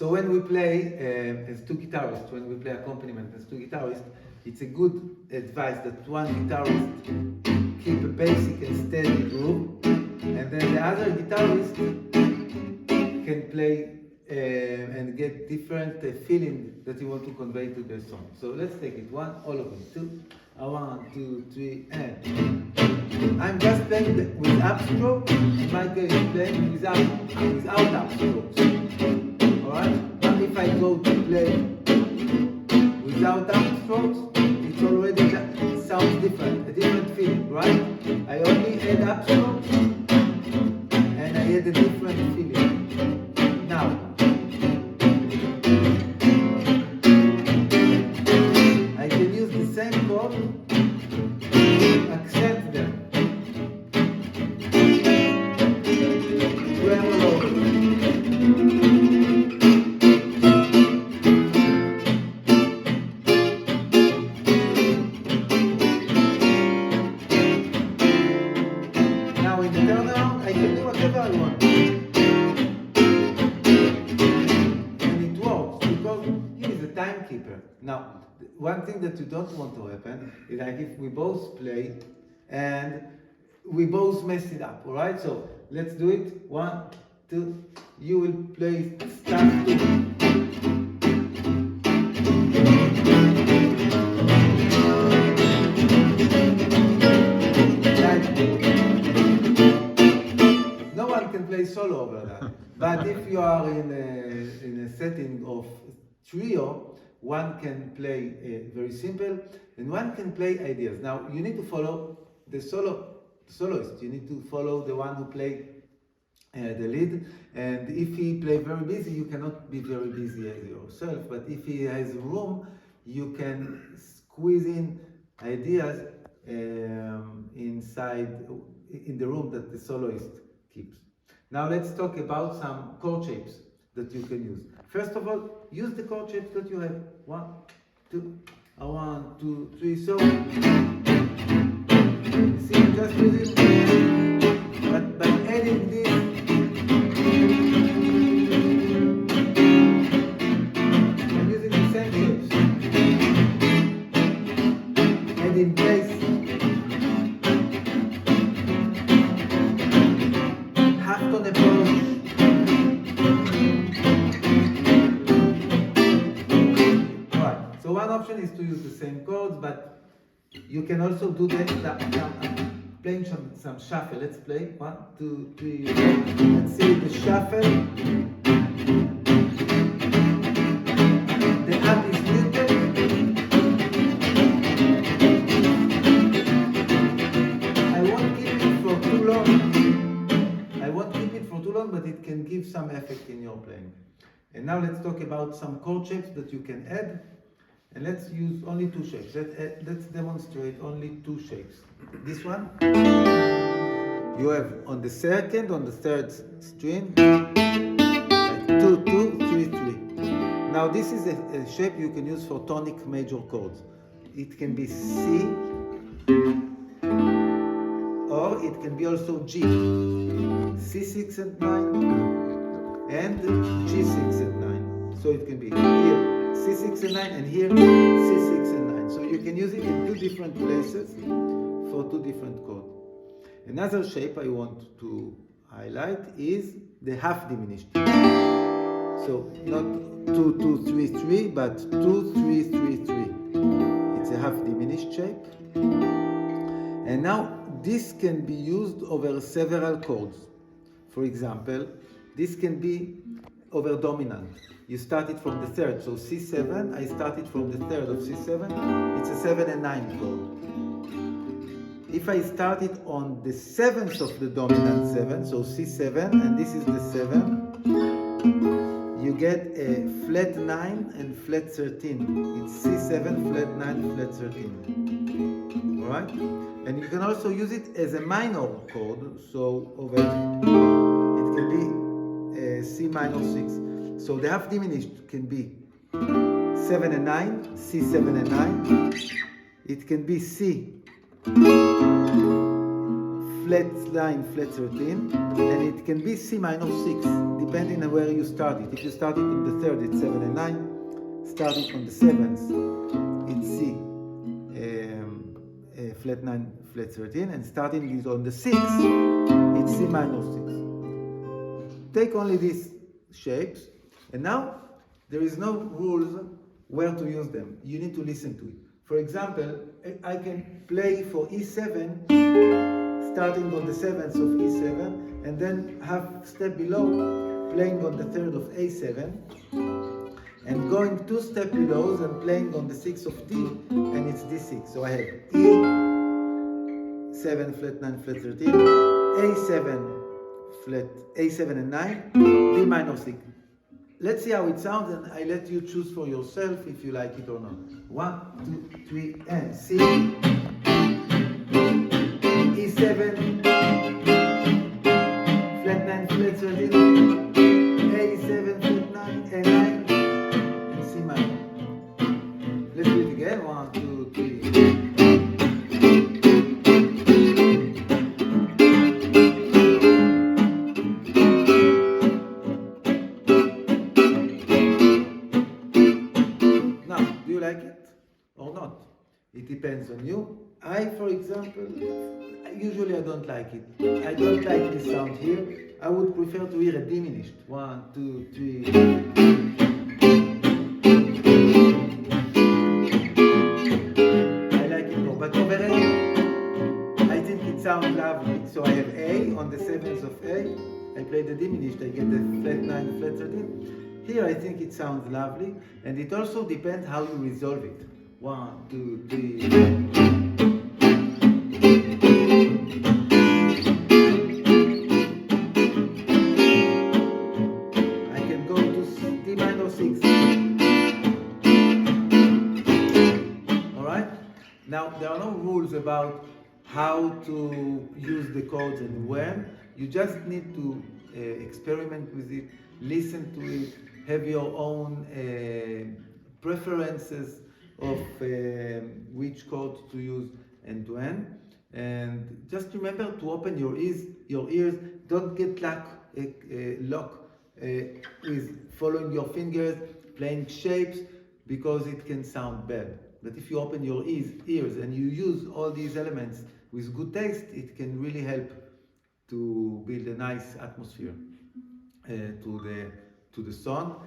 So when we play as two guitarists, when we play accompaniment as two guitarists, it's a good advice that one guitarist keep a basic and steady groove, and then the other guitarist can play and get different feeling that you want to convey to the song. So let's take it one, all of them. Two, 1, 2, 3, and I'm just playing with upstroke. Michael is playing without upstrokes. Alright? But if I go to play without upstrokes, it already sounds different, a different feeling, right? I only add upstrokes and I add a different feeling. Now, I can use the same chord, accent them. Now in the turnaround, I can do whatever I want. And it works because he is a timekeeper. Now, one thing that you don't want to happen is like if we both play and we both mess it up, alright? So let's do it. 1, 2, you will play start 2. No one can play solo over that. But if you are in a setting of trio, one can play very simple, and one can play ideas. Now, you need to follow the soloist. You need to follow the one who played the lead. And if he plays very busy, you cannot be very busy as yourself. But if he has room, you can squeeze in ideas inside in the room that the soloist keeps. Now, let's talk about some chord shapes that you can use. First of all, use the chord shapes that you have. 1, 2, 1, 2, 3. So, see, just use it. But by adding this, I'm using the same shapes. Adding bass, half tone approach. So one option is to use the same chords, but you can also do that. Playing some shuffle. Let's play 1, 2, 3. Let's see the shuffle. The up is muted. I won't keep it for too long. But it can give some effect in your playing. And now let's talk about some chord shapes that you can add. And let's use only 2 shapes. Let's demonstrate only 2 shapes. This one, you have on the third string, like 2, 2, 3, 3. Now this is a shape you can use for tonic major chords. It can be C, or it can be also G. C6 and 9, and G6 and 9. So it can be here C6 and 9, and here C6 and 9. So you can use it in 2 different places for 2 different chords. Another shape I want to highlight is the half diminished. So not 2, 2, 3, 3, but 2, 3, 3, 3. It's a half diminished shape. And now this can be used over several chords. For example, this can be over dominant. You started from the third, so C7, I started from the third of C7, it's a 7 and 9 chord. If I started on the 7th of the dominant 7, so C7, and this is the 7, you get a flat 9 and flat 13. It's C7, flat 9, flat 13. Alright? And you can also use it as a minor chord, so over it can be C minor 6. So the half diminished can be 7 and 9, C7 and 9. It can be C, flat flat 9, flat 13, and it can be C minor 6, depending on where you start it. If you start it on the 3rd, it's 7 and 9. Start it on the 7th, it's C, flat 9, flat 13, and starting it on the 6th, it's C minor 6. Take only these shapes, and now there is no rules where to use them. You need to listen to it. For example, I can play for E7, starting on the 7th of E7, and then have step below, playing on the 3rd of A7, and going 2 steps below and playing on the 6th of D, and it's D6. So I have E7, flat 9, flat 13, A7, flat A7 and 9, D minor 6. Let's see how it sounds, and I let you choose for yourself if you like it or not. 1, 2, 3, and C. E7, flat 9, flat 13, A7, flat 9, and 9, and C minor. Let's do it again. 1, 2, 3. Or not. It depends on you. For example, usually I don't like it. I don't like this sound here. I would prefer to hear a diminished. 1, 2, 3. I like it more. But overall, I think it sounds lovely. So I have A on the 7th of A. I play the diminished. I get the flat 9, flat 13. Here I think it sounds lovely, and it also depends how you resolve it. 1, 2, 3. I can go to D minor 6. Alright? Now, there are no rules about how to use the chords and when. You just need to experiment with it, listen to it, have your own preferences of which chord to use and when. And just remember to open your ears. Don't get locked with following your fingers, playing shapes, because it can sound bad. But if you open your ears and you use all these elements with good taste, it can really help to build a nice atmosphere to the song.